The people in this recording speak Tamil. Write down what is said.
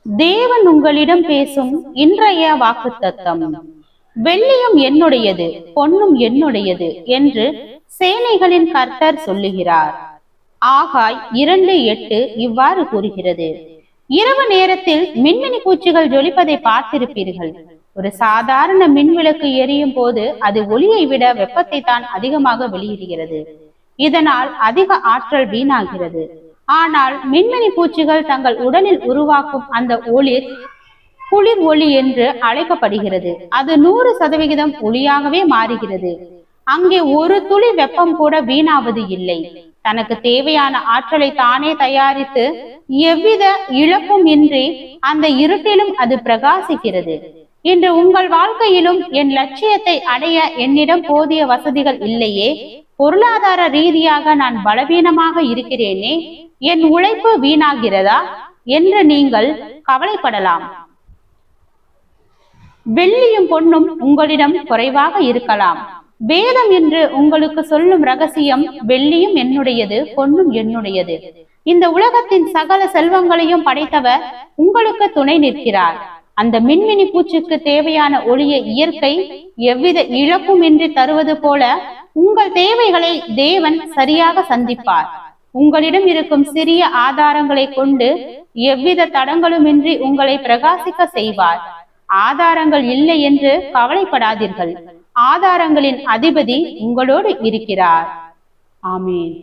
தேவன் உங்களிடம் பேசும் இன்றைய வாக்குத்தத்தம். வெள்ளியும் என்னுடையது, பொன்னும் என்னுடையது என்று சேனைகளின் கர்த்தர் சொல்லுகிறார். ஆகாய் 2:8 இவ்வாறு கூறுகிறது. இரவு நேரத்தில் மின்மினி பூச்சிகள் ஜொலிப்பதை பார்த்திருப்பீர்கள். ஒரு சாதாரண மின்விளக்கு எரியும் போது அது ஒளியை விட வெப்பத்தை தான் அதிகமாக வெளியிடுகிறது. இதனால் அதிக ஆற்றல் வீணாகிறது. ஆனால் மின்மினி பூச்சிகள் தங்கள் உடலில் உருவாக்கும் அந்த ஒளிர் குளிர் ஒளி என்று அழைக்கப்படுகிறது. அது 100% ஒளியாகவே மாறுகிறது. அங்கே ஒரு துளி வெப்பம் கூட வீணாவது இல்லை. தனக்கு தேவையான ஆற்றலை தானே தயாரித்து எவ்வித இழப்பும் இன்றி அந்த இருட்டிலும் அது பிரகாசிக்கிறது. இன்று உங்கள் வாழ்க்கையிலும் என் லட்சியத்தை அடைய என்னிடம் போதிய வசதிகள் இல்லையே, பொருளாதார ரீதியாக நான் பலவீனமாக இருக்கிறேனே, என் உழைப்பு வீணாகிறதா என்று நீங்கள் கவலைப்படலாம். வெள்ளியும் பொன்னும் உங்களிடம் குறைவாக இருக்கலாம். வேதம் என்று உங்களுக்கு சொல்லும் ரகசியம், வெள்ளியும் என்னுடையது, பொன்னும் என்னுடையது. இந்த உலகத்தின் சகல செல்வங்களையும் படைத்தவர் உங்களுக்கு துணை நிற்கிறார். அந்த மின்மினி பூச்சிக்கு தேவையான ஒளியை இயற்கை எவ்வித இழப்பும் இன்றி தருவது போல உங்கள் தேவைகளை தேவன் சரியாக சந்திப்பார். உங்களிடம் இருக்கும் சிறிய ஆதாரங்களை கொண்டு எவ்வித தடங்களுமின்றி உங்களை பிரகாசிக்க செய்வார். ஆதாரங்கள் இல்லை என்று கவலைப்படாதீர்கள். ஆதாரங்களின் அதிபதி உங்களோடு இருக்கிறார். ஆமீன்.